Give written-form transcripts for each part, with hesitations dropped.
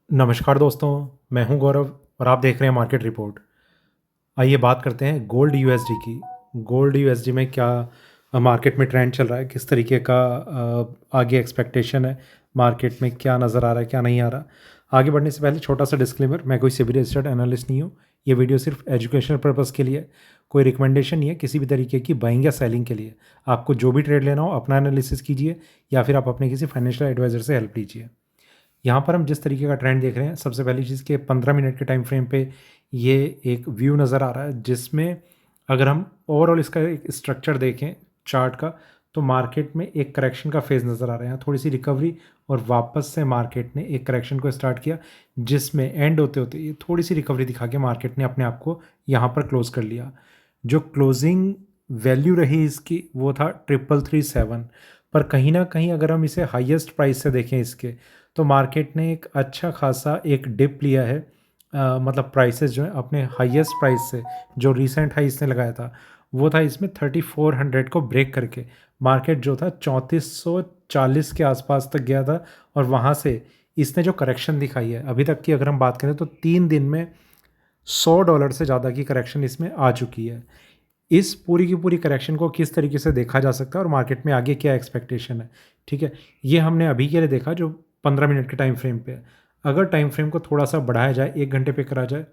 नमस्कार दोस्तों, मैं हूं गौरव और आप देख रहे हैं मार्केट रिपोर्ट। आइए बात करते हैं गोल्ड यूएसडी की। गोल्ड यूएसडी में क्या मार्केट में ट्रेंड चल रहा है, किस तरीके का आगे एक्सपेक्टेशन है, मार्केट में क्या नज़र आ रहा है, क्या नहीं आ रहा। आगे बढ़ने से पहले छोटा सा डिस्क्लेमर, मैं कोई सिबी रजिस्टर्ड एनालिस्ट नहीं हूँ। ये वीडियो सिर्फ एजुकेशनल पर्पज़ के लिए, कोई रिकमेंडेशन नहीं है किसी भी तरीके की बाइंग या सेलिंग के लिए। आपको जो भी ट्रेड लेना हो अपना एनालिसिस कीजिए या फिर आप अपने किसी फाइनेंशियल एडवाइज़र से हेल्प लीजिए। यहाँ पर हम जिस तरीके का ट्रेंड देख रहे हैं, सबसे पहली चीज़ कि 15 मिनट के टाइम फ्रेम पे ये एक व्यू नज़र आ रहा है, जिसमें अगर हम ओवरऑल इसका एक स्ट्रक्चर देखें चार्ट का, तो मार्केट में एक करेक्शन का फेज़ नज़र आ रहा है। यहाँ थोड़ी सी रिकवरी और वापस से मार्केट ने एक करेक्शन को स्टार्ट किया, जिसमें एंड होते होते ये थोड़ी सी रिकवरी दिखा के मार्केट ने अपने आप को यहाँ पर क्लोज़ कर लिया। जो क्लोजिंग वैल्यू रही इसकी वो था 3337, पर कहीं ना कहीं अगर हम इसे हाईएस्ट प्राइस से देखें इसके, तो मार्केट ने एक अच्छा खासा एक डिप लिया है। मतलब प्राइसेस जो है अपने हाईएस्ट प्राइस से, जो रीसेंट हाई इसने लगाया था वो था इसमें 3400 को ब्रेक करके मार्केट जो था 3440 के आसपास तक गया था। और वहाँ से इसने जो करेक्शन दिखाई है अभी तक की अगर हम बात करें तो 3 दिन में $100 से ज़्यादा की करेक्शन इसमें आ चुकी है। इस पूरी की पूरी करेक्शन को किस तरीके से देखा जा सकता है और मार्केट में आगे क्या एक्सपेक्टेशन है, ठीक है, ये हमने अभी के लिए देखा जो 15 मिनट के टाइम फ्रेम पे है। अगर टाइम फ्रेम को थोड़ा सा बढ़ाया जाए, 1 घंटे पे करा जाए,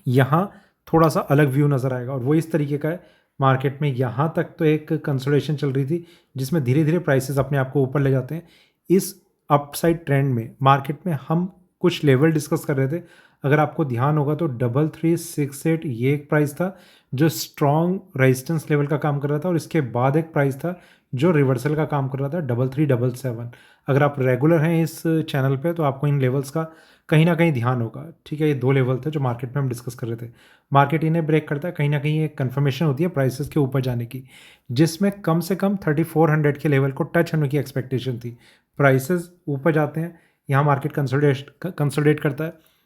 यहाँ थोड़ा सा अलग व्यू नज़र आएगा और वो इस तरीके का है। मार्केट में यहाँ तक तो एक कंसोलिडेशन चल रही थी, जिसमें धीरे धीरे प्राइसेस अपने आप को ऊपर ले जाते हैं। इस अपसाइड ट्रेंड में मार्केट में हम कुछ लेवल डिस्कस कर रहे थे। अगर आपको ध्यान होगा तो 3368 ये एक प्राइस था जो स्ट्रॉन्ग रेजिस्टेंस लेवल का काम कर रहा था, और इसके बाद एक प्राइस था जो रिवर्सल का काम कर रहा था 3377। अगर आप रेगुलर हैं इस चैनल पे तो आपको इन लेवल्स का कहीं ना कहीं ध्यान होगा, ठीक है। ये 2 लेवल थे जो मार्केट में हम डिस्कस कर रहे थे। मार्केट इन्हें ब्रेक करता है, कहीं ना कहीं एक कन्फर्मेशन होती है प्राइसेस के ऊपर जाने की, जिसमें कम से कम 3400 के लेवल को टच होने की एक्सपेक्टेशन थी। प्राइसेस ऊपर जाते हैं, यहाँ मार्केट कंसोलिडेट करता है।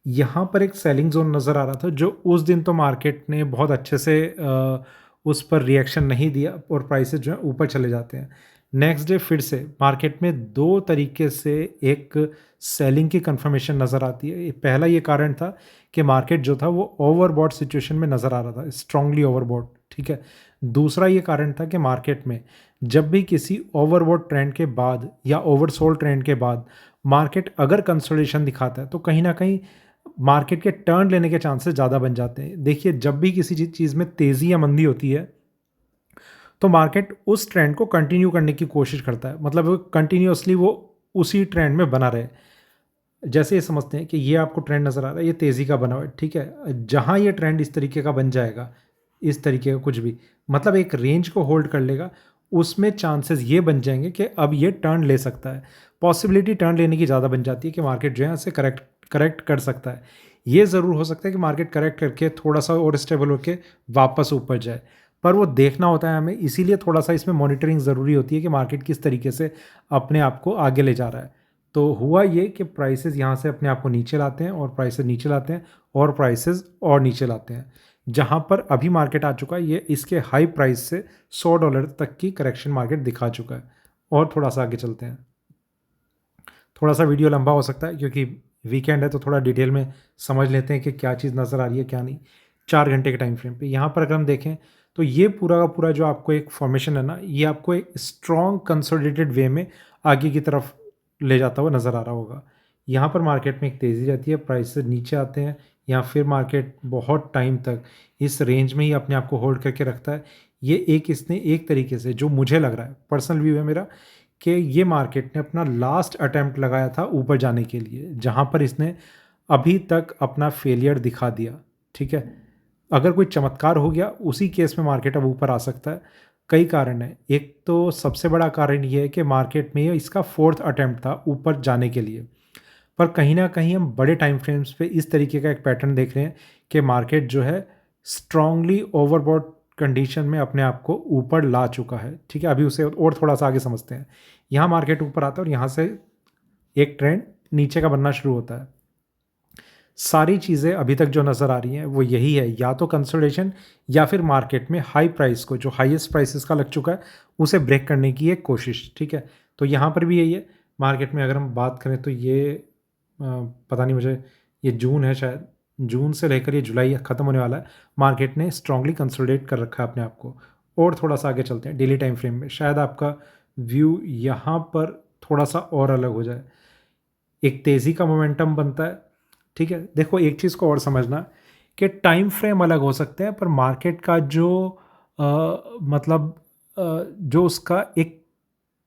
यहाँ पर एक सेलिंग जोन नज़र आ रहा था जो उस दिन तो मार्केट ने बहुत अच्छे से उस पर रिएक्शन नहीं दिया और प्राइसेस जो है ऊपर चले जाते हैं। नेक्स्ट डे फिर से मार्केट में 2 तरीके से एक सेलिंग की कंफर्मेशन नज़र आती है। पहला ये कारण था कि मार्केट जो था वो ओवरबॉट सिचुएशन में नज़र आ रहा था, स्ट्रांगली ओवरबॉट, ठीक है। दूसरा ये कारण था कि मार्केट में जब भी किसी ओवरबॉट ट्रेंड के बाद या ओवरसोल्ड ट्रेंड के बाद मार्केट अगर कंसोलिडेशन दिखाता है तो कहीं ना कहीं मार्केट के टर्न लेने के चांसेस ज़्यादा बन जाते हैं। देखिए, जब भी किसी चीज़ में तेज़ी या मंदी होती है तो मार्केट उस ट्रेंड को कंटिन्यू करने की कोशिश करता है, मतलब कंटिन्यूअसली वो उसी ट्रेंड में बना रहे। जैसे ये समझते हैं कि ये आपको ट्रेंड नज़र आ रहा है, ये तेज़ी का बना हुआ है, ठीक है। जहाँ ये ट्रेंड इस तरीके का बन जाएगा, इस तरीके का कुछ भी, मतलब एक रेंज को होल्ड कर लेगा, उसमें चांसेस ये बन जाएंगे कि अब ये टर्न ले सकता है। पॉसिबिलिटी टर्न लेने की ज़्यादा बन जाती है कि मार्केट जो है इसे करेक्ट कर सकता है। ये ज़रूर हो सकता है कि मार्केट करेक्ट करके थोड़ा सा और स्टेबल होकर वापस ऊपर जाए, पर वो देखना होता है हमें, इसीलिए थोड़ा सा इसमें मॉनिटरिंग ज़रूरी होती है कि मार्केट किस तरीके से अपने आप को आगे ले जा रहा है। तो हुआ ये कि प्राइसेस यहाँ से अपने आप को नीचे लाते हैं और प्राइसेस नीचे लाते हैं और प्राइसेस और नीचे लाते हैं। जहाँ पर अभी मार्केट आ चुका है, ये इसके हाई प्राइस से $100 तक की करेक्शन मार्केट दिखा चुका है। और थोड़ा सा आगे चलते हैं। थोड़ा सा वीडियो लंबा हो सकता है क्योंकि वीकेंड है, तो थोड़ा डिटेल में समझ लेते हैं कि क्या चीज़ नज़र आ रही है क्या नहीं। 4 घंटे के टाइम फ्रेम पे यहाँ पर अगर हम देखें तो ये पूरा का पूरा जो आपको एक फॉर्मेशन है ना, ये आपको एक स्ट्रॉन्ग कंसोलिडेटेड वे में आगे की तरफ ले जाता हुआ नज़र आ रहा होगा। यहाँ पर मार्केट में एक तेज़ी रहती है, प्राइसेस नीचे आते हैं, या फिर मार्केट बहुत टाइम तक इस रेंज में ही अपने आप को होल्ड करके रखता है। ये इसने एक तरीके से, जो मुझे लग रहा है, पर्सनल व्यू है मेरा, कि ये मार्केट ने अपना लास्ट अटेम्प्ट लगाया था ऊपर जाने के लिए, जहाँ पर इसने अभी तक अपना फेलियर दिखा दिया, ठीक है। अगर कोई चमत्कार हो गया उसी केस में मार्केट अब ऊपर आ सकता है। कई कारण हैं। एक तो सबसे बड़ा कारण ये है कि मार्केट में इसका 4th अटेम्प्ट था ऊपर जाने के लिए, पर कहीं ना कहीं हम बड़े टाइम फ्रेम्स पे इस तरीके का एक पैटर्न देख रहे हैं कि मार्केट जो है स्ट्रांगली ओवरबॉट कंडीशन में अपने आप को ऊपर ला चुका है, ठीक है। अभी उसे और थोड़ा सा आगे समझते हैं। यहाँ मार्केट ऊपर आता है और यहाँ से एक ट्रेंड नीचे का बनना शुरू होता है। सारी चीज़ें अभी तक जो नज़र आ रही हैं वो यही है, या तो कंसोलिडेशन या फिर मार्केट में हाई प्राइस को, जो हाईएस्ट प्राइसेस का लग चुका है, उसे ब्रेक करने की एक कोशिश, ठीक है। तो यहाँ पर भी यही है। मार्केट में अगर हम बात करें तो ये पता नहीं मुझे, ये जून है शायद, जून से लेकर ये जुलाई ख़त्म होने वाला है, मार्केट ने स्ट्रांगली कंसोलिडेट कर रखा है अपने आप को। और थोड़ा सा आगे चलते हैं डेली टाइम फ्रेम में, शायद आपका व्यू यहाँ पर थोड़ा सा और अलग हो जाए, एक तेज़ी का मोमेंटम बनता है। ठीक है, देखो एक चीज़ को और समझना कि टाइम फ्रेम अलग हो सकते हैं, पर मार्केट का जो मतलब जो उसका एक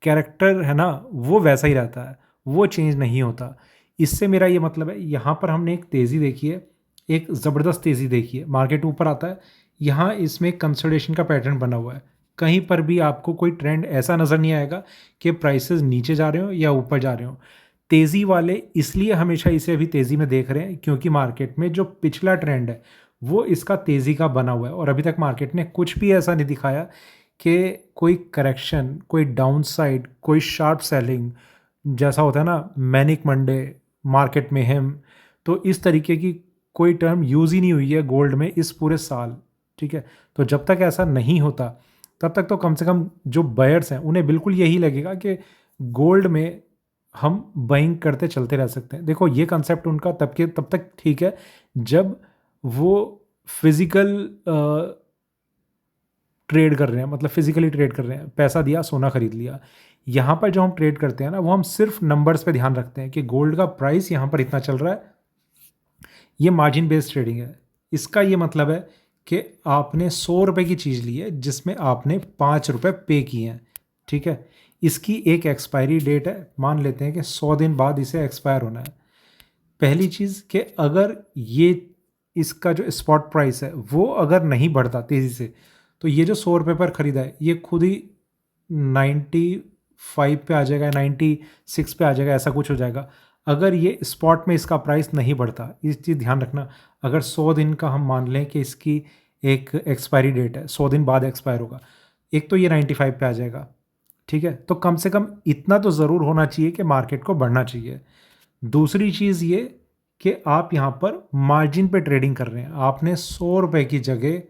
कैरेक्टर है ना, वो वैसा ही रहता है, वो चेंज नहीं होता। इससे मेरा ये मतलब है, यहाँ पर हमने एक तेज़ी देखी है, एक ज़बरदस्त तेज़ी देखी है, मार्केट ऊपर आता है, यहाँ इसमें कंसोलिडेशन का पैटर्न बना हुआ है। कहीं पर भी आपको कोई ट्रेंड ऐसा नज़र नहीं आएगा कि प्राइसेस नीचे जा रहे हो या ऊपर जा रहे हो। तेज़ी वाले इसलिए हमेशा इसे अभी तेज़ी में देख रहे हैं क्योंकि मार्केट में जो पिछला ट्रेंड है वो इसका तेज़ी का बना हुआ है, और अभी तक मार्केट ने कुछ भी ऐसा नहीं दिखाया कि कोई करेक्शन, कोई डाउनसाइड, कोई शार्प सेलिंग, जैसा होता है ना मैनिक मंडे, मार्केट में हम, तो इस तरीके की कोई टर्म यूज़ ही नहीं हुई है गोल्ड में इस पूरे साल। ठीक है, तो जब तक ऐसा नहीं होता तब तक तो कम से कम जो बायर्स हैं उन्हें बिल्कुल यही लगेगा कि गोल्ड में हम बाइंग करते चलते रह सकते हैं। देखो ये कंसेप्ट उनका तब तक ठीक है जब वो फिज़िकल ट्रेड कर रहे हैं, मतलब फिजिकली ट्रेड कर रहे हैं, पैसा दिया सोना खरीद लिया। यहाँ पर जो हम ट्रेड करते हैं ना, वो हम सिर्फ नंबर्स पे ध्यान रखते हैं कि गोल्ड का प्राइस यहाँ पर इतना चल रहा है, ये मार्जिन बेस्ड ट्रेडिंग है। इसका ये मतलब है कि आपने 100 रुपये की चीज़ ली है जिसमें आपने 5 रुपये पे किए हैं। ठीक है, इसकी एक एक्सपायरी डेट है, मान लेते हैं कि 100 दिन बाद इसे एक्सपायर होना है। पहली चीज़ कि अगर ये इसका जो स्पॉट प्राइस है वो अगर नहीं बढ़ता तेज़ी से, तो ये जो 100 रुपये पर ख़रीदा है ये खुद ही 95 पे आ जाएगा, 96 पे आ जाएगा, ऐसा कुछ हो जाएगा। अगर ये स्पॉट में इसका प्राइस नहीं बढ़ता, इस चीज़ ध्यान रखना, अगर 100 दिन का हम मान लें कि इसकी एक एक्सपायरी डेट है, 100 दिन बाद एक्सपायर होगा, एक तो ये 95 पे आ जाएगा। ठीक है, तो कम से कम इतना तो ज़रूर होना चाहिए कि मार्केट को बढ़ना चाहिए। दूसरी चीज़ ये कि आप यहाँ पर मार्जिन पे ट्रेडिंग कर रहे हैं, आपने 100 रुपये की जगह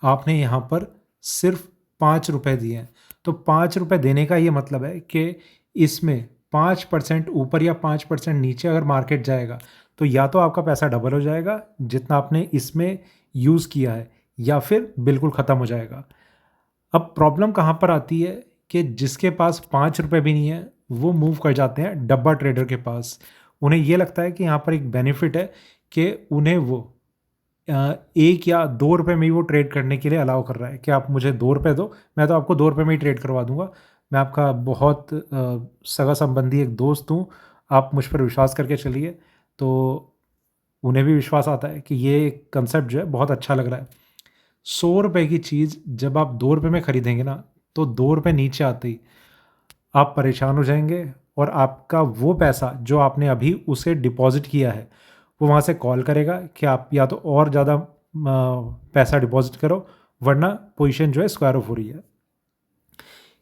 आपने यहाँ पर सिर्फ 5 रुपये दिए हैं। तो 5 रुपये देने का ये मतलब है कि इसमें 5% ऊपर या 5% नीचे अगर मार्केट जाएगा तो या तो आपका पैसा डबल हो जाएगा जितना आपने इसमें यूज़ किया है, या फिर बिल्कुल ख़त्म हो जाएगा। अब प्रॉब्लम कहाँ पर आती है कि जिसके पास 5 रुपये भी नहीं है वो मूव कर जाते हैं डब्बा ट्रेडर के पास। उन्हें ये लगता है कि यहाँ पर एक बेनिफिट है कि उन्हें वो 1 या 2 रुपये में ही वो ट्रेड करने के लिए अलाउ कर रहा है कि आप मुझे 2 रुपये दो, मैं तो आपको 2 रुपये में ही ट्रेड करवा दूंगा, मैं आपका बहुत सगा संबंधी एक दोस्त हूँ, आप मुझ पर विश्वास करके चलिए। तो उन्हें भी विश्वास आता है कि ये कंसेप्ट जो है बहुत अच्छा लग रहा है। 100 रुपये की चीज़ जब आप 2 रुपये में ख़रीदेंगे ना, तो 2 रुपये नीचे आते ही आप परेशान हो जाएंगे, और आपका वो पैसा जो आपने अभी उसे डिपॉज़िट किया है वो वहाँ से कॉल करेगा कि आप या तो और ज़्यादा पैसा डिपॉज़िट करो, वरना पोजीशन जो है स्क्वायर ऑफ हो रही है।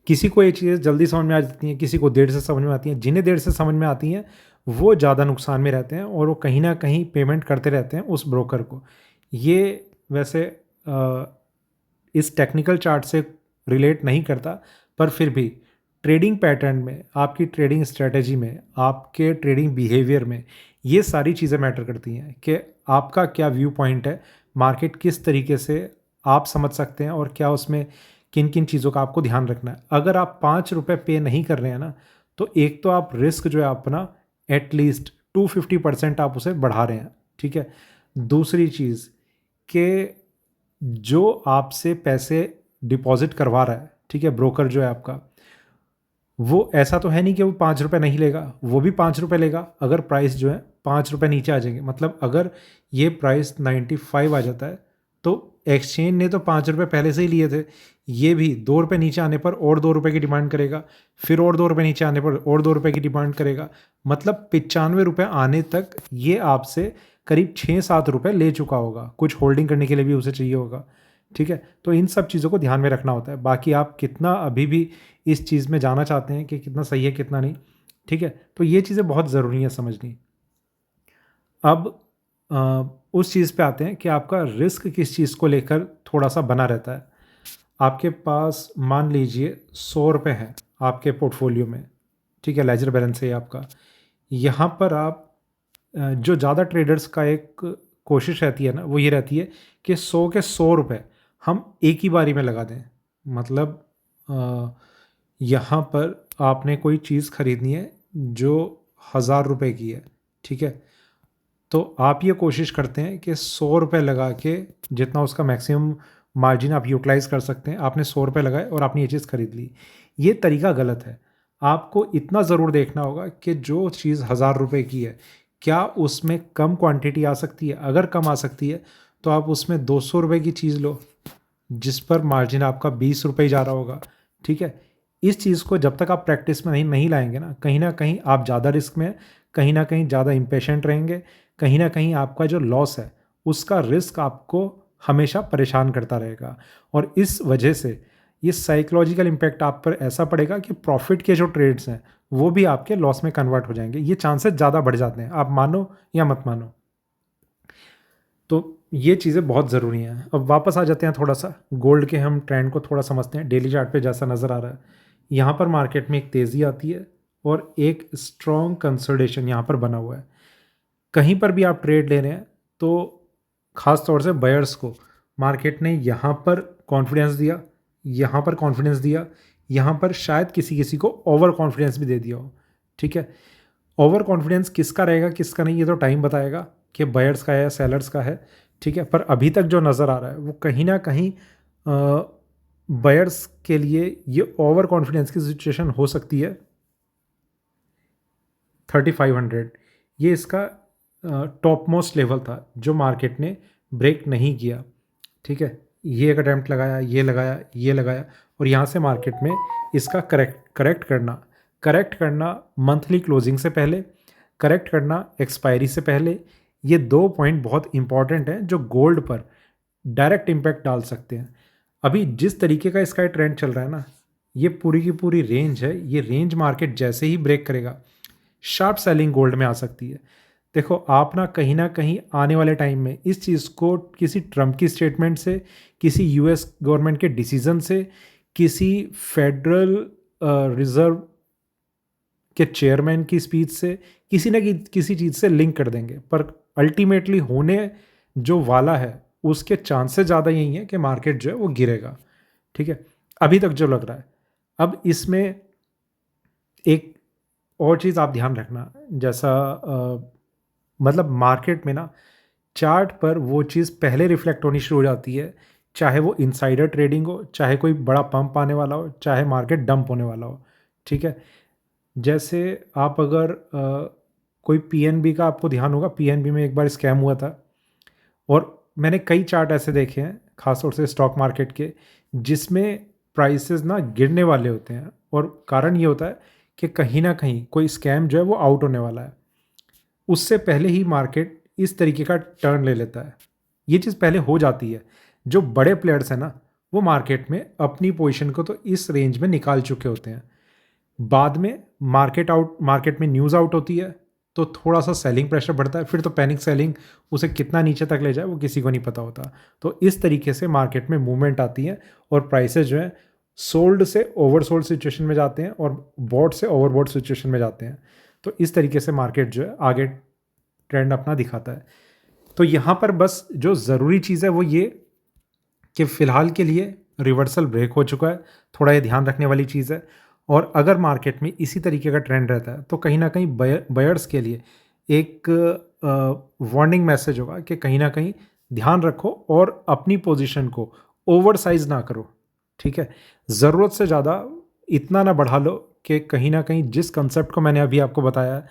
किसी को ये चीज़ें जल्दी समझ में आ जाती हैं, किसी को देर से समझ में आती हैं। जिन्हें देर से समझ में आती हैं वो ज़्यादा नुकसान में रहते हैं, और वो कहीं ना कहीं पेमेंट करते रहते हैं उस ब्रोकर को। ये वैसे इस टेक्निकल चार्ट से रिलेट नहीं करता, पर फिर भी ट्रेडिंग पैटर्न में, आपकी ट्रेडिंग स्ट्रेटजी में, आपके ट्रेडिंग बिहेवियर में ये सारी चीज़ें मैटर करती हैं कि आपका क्या व्यू पॉइंट है, मार्केट किस तरीके से आप समझ सकते हैं, और क्या उसमें किन किन चीज़ों का आपको ध्यान रखना है। अगर आप 5 रुपये पे नहीं कर रहे हैं ना, तो एक तो आप रिस्क जो है अपना एटलीस्ट 250% आप उसे बढ़ा रहे हैं। ठीक है, दूसरी चीज़ कि जो आपसे पैसे डिपॉजिट करवा रहा है, ठीक है, ब्रोकर जो है आपका, वो ऐसा तो है नहीं कि वो 5 रुपये नहीं लेगा, वो भी 5 रुपये लेगा अगर प्राइस जो है 5 रुपये नीचे आ जाएंगे। मतलब अगर ये प्राइस 95 आ जाता है तो एक्सचेंज ने तो 5 रुपये पहले से ही लिए थे, ये भी 2 रुपये नीचे आने पर और 2 रुपये की डिमांड करेगा, फिर और 2 रुपये नीचे आने पर और 2 रुपये की डिमांड करेगा। मतलब 95 रुपये आने तक ये आपसे करीब 6-7 रुपये ले चुका होगा, कुछ होल्डिंग करने के लिए भी उसे चाहिए होगा। ठीक है, तो इन सब चीज़ों को ध्यान में रखना होता है। बाकी आप कितना अभी भी इस चीज़ में जाना चाहते हैं कि कितना सही है कितना नहीं, ठीक है, तो ये चीज़ें बहुत ज़रूरी है समझनी। अब उस चीज़ पे आते हैं कि आपका रिस्क किस चीज़ को लेकर थोड़ा सा बना रहता है। आपके पास मान लीजिए 100 रुपये है आपके पोर्टफोलियो में, ठीक है, लेजर बैलेंस है आपका, यहाँ पर आप जो ज़्यादा ट्रेडर्स का एक कोशिश रहती है ना, वो ये रहती है कि 100 के 100 रुपए हम एक ही बारी में लगा दें। मतलब यहाँ पर आपने कोई चीज़ खरीदनी है जो 1000 रुपए की है, ठीक है? तो आप ये कोशिश करते हैं कि 100 रुपए लगा के जितना उसका मैक्सिमम मार्जिन आप यूटिलाइज़ कर सकते हैं, आपने 100 रुपए लगाए और आपने ये चीज़ खरीद ली। ये तरीका गलत है। आपको इतना ज़रूर देखना होगा कि जो चीज़ 1000 रुपए की है, क्या उसमें कम क्वांटिटी आ सकती है? अगर कम आ सकती है, तो आप उसमें 200 रुपए की चीज़ लो, जिस पर मार्जिन आपका 20 रुपए ही जा रहा होगा, ठीक है? इस चीज़ को जब तक आप प्रैक्टिस में नहीं नहीं लाएँगे ना कहीं आप ज़्यादा रिस्क में हैं, कहीं न कहीं ज़्यादा इम्पेशेंट रहेंगे, कहीं न कहीं आपका जो लॉस है, उसका रिस्क आपको हमेशा परेशान करता रहेगा। और इस वजह से ये साइकोलॉजिकल इम्पैक्ट आप पर ऐसा पड़ेगा कि प्रॉफ़िट के जो ट्रेड्स हैं, वो भी आपके लॉस में कन्वर्ट हो जाएँगे। ये चांसेस ज़्यादा बढ़ जाते हैं, आप मानो या मत मानो। तो ये चीज़ें बहुत ज़रूरी हैं। अब वापस आ जाते हैं थोड़ा-सा गोल्ड के हम ट्रेंड को थोड़ा समझते हैं। डेली चार्ट पे जैसा नज़र आ रहा है, यहाँ पर मार्केट में एक तेज़ी आती है और एक स्ट्रॉन्ग कंसोलिडेशन यहाँ पर बना हुआ है। कहीं पर भी आप ट्रेड ले रहे हैं, तो ख़ास तौर से बायर्स को मार्केट ने यहाँ पर कॉन्फिडेंस दिया, यहाँ पर कॉन्फिडेंस दिया, यहाँ पर शायद किसी-किसी को ओवर कॉन्फिडेंस भी दे दिया हो, ठीक है? ओवर कॉन्फिडेंस किसका रहेगा, किसका नहीं, ये तो टाइम बताएगा कि बायर्स का है या सेलर्स का है, ठीक है? पर अभी तक जो नज़र आ रहा है, वो कहीं न कहीं बायर्स के लिए ये ओवर कॉन्फिडेंस की सिचुएशन हो सकती है। 3500 ये इसका टॉप मोस्ट लेवल था जो मार्केट ने ब्रेक नहीं किया, ठीक है? ये एक अटेम्प्ट लगाया, ये लगाया, ये लगाया और यहाँ से मार्केट में इसका करेक्ट करना मंथली क्लोजिंग से पहले, करेक्ट करना एक्सपायरी से पहले, ये 2 पॉइंट बहुत इंपॉर्टेंट हैं जो गोल्ड पर डायरेक्ट इम्पैक्ट डाल सकते हैं। अभी जिस तरीके का इसका ट्रेंड चल रहा है ना, ये पूरी की पूरी रेंज है, ये रेंज मार्केट जैसे ही ब्रेक करेगा, शार्प सेलिंग गोल्ड में आ सकती है। देखो आप ना कहीं आने वाले टाइम में इस चीज़ को किसी ट्रम्प की स्टेटमेंट से, किसी यूएस गवर्नमेंट के डिसीजन से, किसी फेडरल रिजर्व के चेयरमैन की स्पीच से, किसी न किसी चीज़ से लिंक कर देंगे। पर अल्टीमेटली होने जो वाला है, उसके चांसेस ज़्यादा यही हैं कि मार्केट जो है वो गिरेगा, ठीक है? अभी तक जो लग रहा है। अब इसमें एक और चीज़ आप ध्यान रखना, जैसा मतलब मार्केट में ना चार्ट पर वो चीज़ पहले रिफ्लेक्ट होनी शुरू हो जाती है, चाहे वो इनसाइडर ट्रेडिंग हो, चाहे कोई बड़ा पंप आने वाला हो, चाहे मार्केट डंप होने वाला हो, ठीक है? जैसे आप अगर कोई पीएनबी का आपको ध्यान होगा, पीएनबी में एक बार स्कैम हुआ था और मैंने कई चार्ट ऐसे देखे हैं, खासतौर से स्टॉक मार्केट के, जिसमें प्राइसेस ना गिरने वाले होते हैं और कारण ये होता है कि कहीं न कहीं कोई स्कैम जो है वो आउट होने वाला है। उससे पहले ही मार्केट इस तरीके का टर्न ले लेता है। ये चीज़ पहले हो जाती है। जो बड़े प्लेयर्स हैं ना, वो मार्केट में अपनी पोजीशन को तो इस रेंज में निकाल चुके होते हैं। बाद में मार्केट में न्यूज़ आउट होती है, तो थोड़ा-सा सेलिंग प्रेशर बढ़ता है, फिर तो पैनिक सेलिंग उसे कितना नीचे तक ले जाए वो किसी को नहीं पता होता। तो इस तरीके से मार्केट में मूवमेंट आती है और प्राइसेज़ जो हैं सोल्ड से ओवरसोल्ड सिचुएशन में जाते हैं और बॉट से ओवरबॉट सिचुएशन में जाते हैं। तो इस तरीके से मार्केट जो है आगे ट्रेंड अपना दिखाता है। तो यहाँ पर बस जो ज़रूरी चीज़ है वो ये कि फ़िलहाल के लिए रिवर्सल ब्रेक हो चुका है, थोड़ा ये ध्यान रखने वाली चीज़ है। और अगर मार्केट में इसी तरीके का ट्रेंड रहता है, तो कहीं न कहीं बायर्स के लिए एक वार्निंग मैसेज होगा कि कहीं न कहीं ध्यान रखो और अपनी पोज़ीशन को ओवरसाइज़ ना करो, ठीक है? ज़रूरत से ज़्यादा इतना ना बढ़ा लो कि कहीं न कहीं जिस कंसेप्ट को मैंने अभी आपको बताया है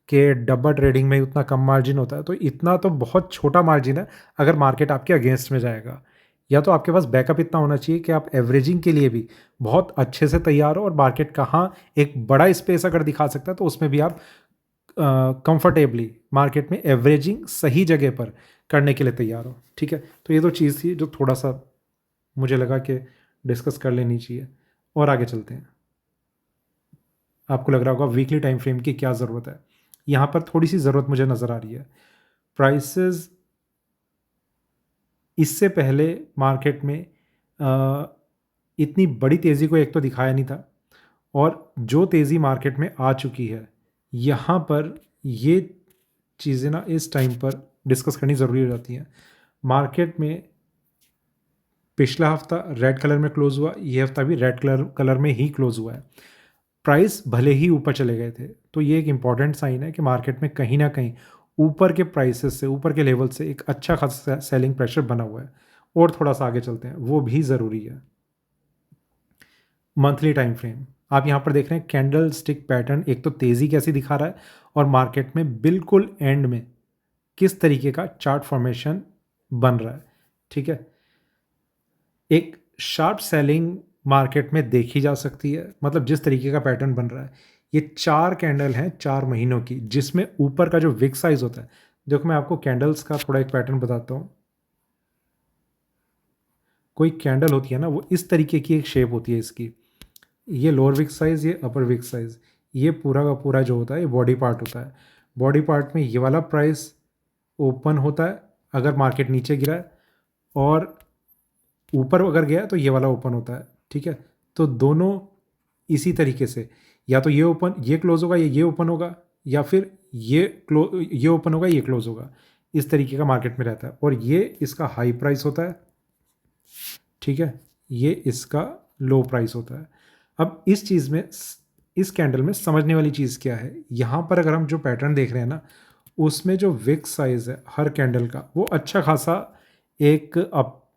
कि डब्बा ट्रेडिंग में उतना कम मार्जिन होता है, तो इतना तो बहुत छोटा मार्जिन है अगर मार्केट आपके अगेंस्ट में जाएगा। या तो आपके पास बैकअप इतना होना चाहिए कि आप एवरेजिंग के लिए भी बहुत अच्छे से तैयार हो और मार्केट कहाँ एक बड़ा स्पेस अगर दिखा सकता है, तो उसमें भी आप कंफर्टेबली मार्केट में एवरेजिंग सही जगह पर करने के लिए तैयार हो, ठीक है? तो ये तो चीज़ थी जो थोड़ा-सा मुझे लगा कि डिस्कस कर लेनी चाहिए और आगे चलते हैं। आपको लग रहा होगा वीकली टाइम फ्रेम की क्या ज़रूरत है? यहाँ पर थोड़ी-सी ज़रूरत मुझे नज़र आ रही है। प्राइसेज़ इससे पहले मार्केट में इतनी बड़ी तेज़ी को एक तो दिखाया नहीं था और जो तेज़ी मार्केट में आ चुकी है, यहाँ पर ये चीज़ें ना इस टाइम पर डिस्कस करनी ज़रूरी हो जाती हैं। मार्केट में पिछला हफ्ता रेड कलर में क्लोज हुआ, ये हफ्ता भी रेड कलर में ही क्लोज हुआ है। प्राइस भले ही ऊपर चले गए थे, तो ये एक इम्पॉर्टेंट साइन है कि मार्केट में कहीं ना कहीं ऊपर के प्राइसेस से, ऊपर के लेवल से एक अच्छा खासा सेलिंग प्रेशर बना हुआ है। और थोड़ा सा आगे चलते हैं, वो भी ज़रूरी है। मंथली टाइम फ्रेम आप यहाँ पर देख रहे हैं, कैंडल स्टिक पैटर्न एक तो तेज़ी कैसी दिखा रहा है और मार्केट में बिल्कुल एंड में किस तरीके का चार्ट फॉर्मेशन बन रहा है। ठीक है, एक शार्प सेलिंग मार्केट में देखी जा सकती है। मतलब जिस तरीके का पैटर्न बन रहा है, ये 4 कैंडल हैं 4 महीनों की, जिसमें ऊपर का जो विक साइज होता है, देखो मैं आपको कैंडल्स का थोड़ा एक पैटर्न बताता हूँ। कोई कैंडल होती है ना, वो इस तरीके की एक शेप होती है इसकी, ये लोअर विक साइज, ये अपर विक साइज, ये पूरा का पूरा जो होता है ये बॉडी पार्ट होता है। बॉडी पार्ट में ये वाला प्राइस ओपन होता है अगर मार्केट नीचे गिरा है, और ऊपर अगर गया तो ये वाला ओपन होता है। ठीक है, तो दोनों इसी तरीके से, या तो ये ओपन ये क्लोज होगा, ये ओपन होगा, या फिर ये ओपन होगा, ये क्लोज होगा। इस तरीके का मार्केट में रहता है, और ये इसका हाई प्राइस होता है। ठीक है, ये इसका लो प्राइस होता है। अब इस चीज़ में, इस कैंडल में समझने वाली चीज़ क्या है, यहाँ पर अगर हम जो पैटर्न देख रहे हैं ना, उसमें जो विक साइज है हर कैंडल का, वो अच्छा खासा एक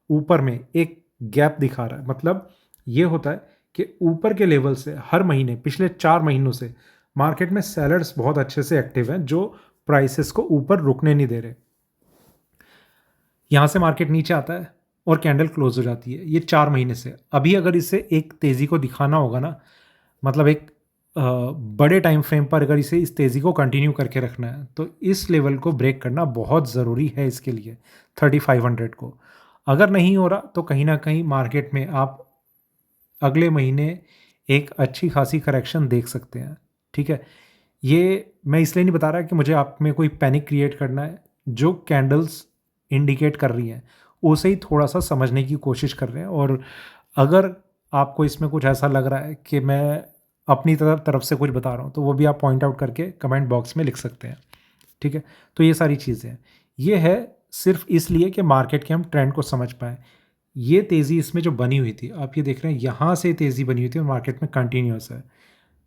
ऊपर में एक गैप दिखा रहा है। मतलब ये होता है कि ऊपर के लेवल से हर महीने पिछले 4 महीनों से मार्केट में सेलर्स बहुत अच्छे से एक्टिव हैं, जो प्राइसेस को ऊपर रुकने नहीं दे रहे। यहाँ से मार्केट नीचे आता है और कैंडल क्लोज हो जाती है, ये 4 महीने से। अभी अगर इसे एक तेज़ी को दिखाना होगा ना, मतलब एक बड़े टाइम फ्रेम पर अगर इसे इस तेज़ी को कंटिन्यू करके रखना है, तो इस लेवल को ब्रेक करना बहुत ज़रूरी है इसके लिए, 3500 को। अगर नहीं हो रहा तो कहीं ना कहीं मार्केट में आप अगले महीने एक अच्छी खासी करेक्शन देख सकते हैं। ठीक है, ये मैं इसलिए नहीं बता रहा कि मुझे आप में कोई पैनिक क्रिएट करना है। जो कैंडल्स इंडिकेट कर रही हैं उसे ही थोड़ा सा समझने की कोशिश कर रहे हैं, और अगर आपको इसमें कुछ ऐसा लग रहा है कि मैं अपनी तरफ से कुछ बता रहा हूँ, तो वो भी आप पॉइंट आउट करके कमेंट बॉक्स में लिख सकते हैं। ठीक है, तो ये सारी चीज़ें हैं। ये है सिर्फ इसलिए कि मार्केट के हम ट्रेंड को समझ पाएँ। ये तेज़ी इसमें जो बनी हुई थी, आप ये देख रहे हैं, यहाँ से तेज़ी बनी हुई थी और मार्केट में कंटिन्यूस है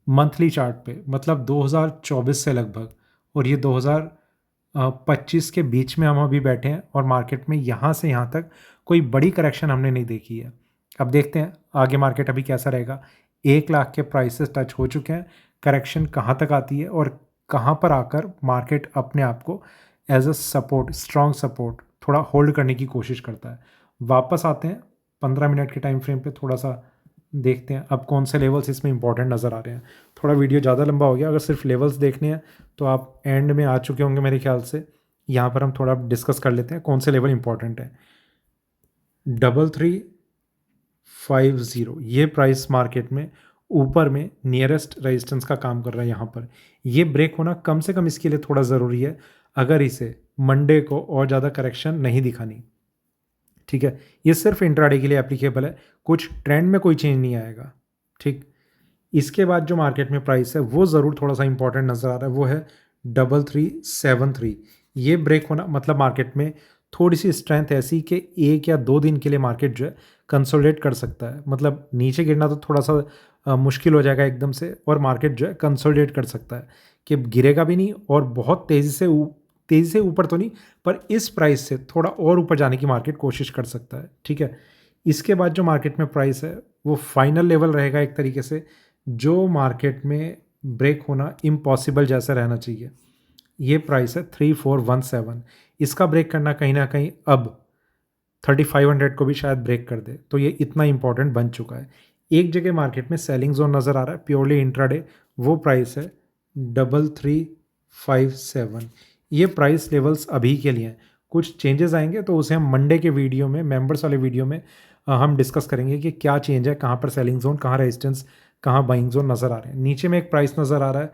मंथली चार्ट पे, मतलब 2024 से लगभग, और ये 2025 के बीच में हम अभी बैठे हैं, और मार्केट में यहाँ से यहाँ तक कोई बड़ी करेक्शन हमने नहीं देखी है। अब देखते हैं आगे मार्केट अभी कैसा रहेगा। 1 लाख के प्राइसेस टच हो चुके हैं, करेक्शन कहाँ तक आती है और कहाँ पर आकर मार्केट अपने आप को as a support, strong support थोड़ा होल्ड करने की कोशिश करता है। वापस आते हैं 15 मिनट के टाइम फ्रेम पे, थोड़ा सा देखते हैं अब कौन से लेवल्स इसमें इंपॉर्टेंट नज़र आ रहे हैं। थोड़ा वीडियो ज़्यादा लंबा हो गया, अगर सिर्फ लेवल्स देखने हैं तो आप एंड में आ चुके होंगे मेरे ख्याल से। यहाँ पर हम थोड़ा डिस्कस कर लेते हैं कौन से लेवल इंपॉर्टेंट है। 3350 ये प्राइस मार्केट में ऊपर में नियरेस्ट रेजिस्टेंस का काम कर रहा है। यहाँ पर ये ब्रेक होना कम से कम इसके लिए थोड़ा ज़रूरी है, अगर इसे मंडे को और ज़्यादा करेक्शन नहीं दिखानी। ठीक है, ये सिर्फ इंट्राडे के लिए एप्लीकेबल है, कुछ ट्रेंड में कोई चेंज नहीं आएगा। ठीक, इसके बाद जो मार्केट में प्राइस है वो ज़रूर थोड़ा सा इंपॉर्टेंट नज़र आ रहा है, वो है 3373। ये ब्रेक होना मतलब मार्केट में थोड़ी सी स्ट्रेंथ ऐसी कि 1 या 2 दिन के लिए मार्केट जो है कंसोलिडेट कर सकता है। मतलब नीचे गिरना तो थोड़ा सा मुश्किल हो जाएगा एकदम से, और मार्केट जो है कंसोलिडेट कर सकता है कि गिरेगा भी नहीं और बहुत तेज़ी से ऊपर तो नहीं, पर इस प्राइस से थोड़ा और ऊपर जाने की मार्केट कोशिश कर सकता है। ठीक है, इसके बाद जो मार्केट में प्राइस है वो फाइनल लेवल रहेगा एक तरीके से, जो मार्केट में ब्रेक होना इम्पॉसिबल जैसा रहना चाहिए। ये प्राइस है 3417, इसका ब्रेक करना कहीं ना कहीं अब 3500 को भी शायद ब्रेक कर दे, तो ये इतना इंपॉर्टेंट बन चुका है। एक जगह मार्केट में सेलिंग जोन नज़र आ रहा है प्योरली इंट्राडे, वो प्राइस है 3357। ये प्राइस लेवल्स अभी के लिए हैं, कुछ चेंजेस आएंगे तो उसे हम मंडे के वीडियो में, मेंबर्स वाले वीडियो में हम डिस्कस करेंगे कि क्या चेंज है, कहाँ पर सेलिंग जोन, कहाँ रेजिस्टेंस, कहाँ बाइंग जोन नज़र आ रहे हैं। नीचे में एक प्राइस नज़र आ रहा है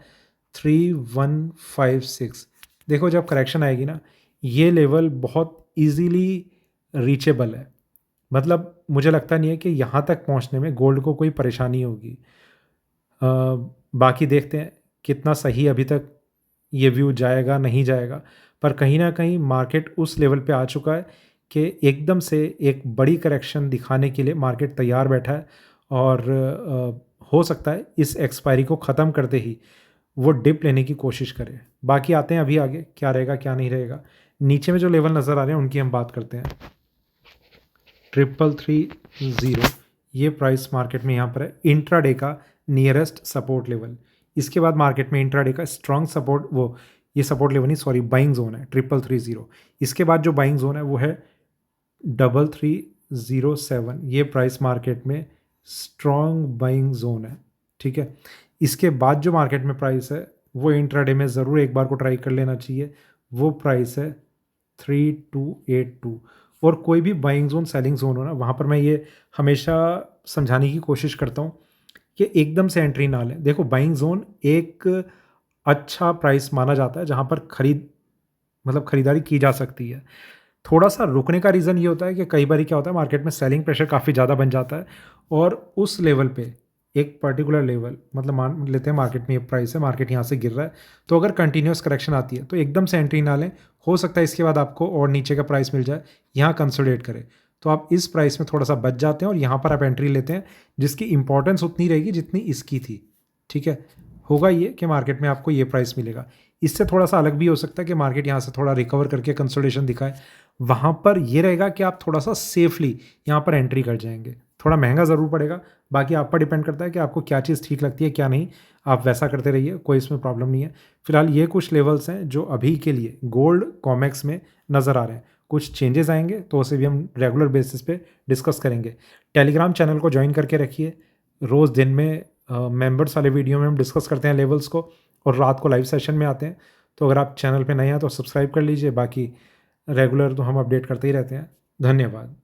3156। देखो जब करेक्शन आएगी ना, ये लेवल बहुत ईजीली रीचेबल है। मतलब मुझे लगता नहीं है कि यहाँ तक पहुँचने में गोल्ड को कोई परेशानी होगी। बाकी देखते हैं कितना सही अभी तक ये व्यू जाएगा नहीं जाएगा, पर कहीं ना कहीं मार्केट उस लेवल पे आ चुका है कि एकदम से एक बड़ी करेक्शन दिखाने के लिए मार्केट तैयार बैठा है। और हो सकता है इस एक्सपायरी को ख़त्म करते ही वो डिप लेने की कोशिश करे। बाकी आते हैं अभी आगे क्या रहेगा क्या नहीं रहेगा। नीचे में जो लेवल नज़र आ रहे हैं उनकी हम बात करते हैं। 3330 ये प्राइस मार्केट में यहाँ पर है इंट्राडे का नियरेस्ट सपोर्ट लेवल। इसके बाद मार्केट में इंट्राडे का स्ट्रॉन्ग सपोर्ट, वो ये सपोर्ट लेवल नहीं सॉरी बाइंग जोन है 3330। इसके बाद जो बाइंग जोन है वो है 3307। ये प्राइस मार्केट में स्ट्रॉन्ग बाइंग जोन है, ठीक है। इसके बाद जो मार्केट में प्राइस है वो इंट्राडे में ज़रूर एक बार को ट्राई कर लेना चाहिए, वो प्राइस है 3282। और कोई भी बाइंग जोन सेलिंग जोन हो ना, वहाँ पर मैं ये हमेशा समझाने की कोशिश करता हूँ कि एकदम से एंट्री ना लें। देखो बाइंग जोन एक अच्छा प्राइस माना जाता है जहाँ पर खरीदारी की जा सकती है। थोड़ा सा रुकने का रीज़न ये होता है कि कई बार क्या होता है मार्केट में सेलिंग प्रेशर काफ़ी ज़्यादा बन जाता है और उस लेवल पे एक पर्टिकुलर लेवल, मतलब मान लेते हैं मार्केट में ये प्राइस है, मार्केट यहाँ से गिर रहा है, तो अगर कंटिन्यूस करेक्शन आती है तो एकदम से एंट्री ना लें। हो सकता है इसके बाद आपको और नीचे का प्राइस मिल जाए, यहाँ कंसोलिडेट करे, तो आप इस प्राइस में थोड़ा सा बच जाते हैं और यहाँ पर आप एंट्री लेते हैं जिसकी इंपॉर्टेंस उतनी रहेगी जितनी इसकी थी, ठीक है। होगा ये कि मार्केट में आपको ये प्राइस मिलेगा। इससे थोड़ा सा अलग भी हो सकता है कि मार्केट यहाँ से थोड़ा रिकवर करके कंसोलिडेशन दिखाए, वहाँ पर ये रहेगा कि आप थोड़ा सा सेफली यहाँ पर एंट्री कर जाएंगे। थोड़ा महंगा ज़रूर पड़ेगा, बाकी आप पर डिपेंड करता है कि आपको क्या चीज़ ठीक लगती है क्या नहीं, आप वैसा करते रहिए, कोई इसमें प्रॉब्लम नहीं है। फिलहाल ये कुछ लेवल्स हैं जो अभी के लिए गोल्ड कॉमेक्स में नज़र आ रहे हैं। कुछ चेंजेस आएंगे तो उसे भी हम रेगुलर बेसिस पे डिस्कस करेंगे। टेलीग्राम चैनल को ज्वाइन करके रखिए, रोज़ दिन में मेंबर्स वाले वीडियो में हम डिस्कस करते हैं लेवल्स को, और रात को लाइव सेशन में आते हैं। तो अगर आप चैनल पे नए हैं तो सब्सक्राइब कर लीजिए, बाकी रेगुलर तो हम अपडेट करते ही रहते हैं। धन्यवाद।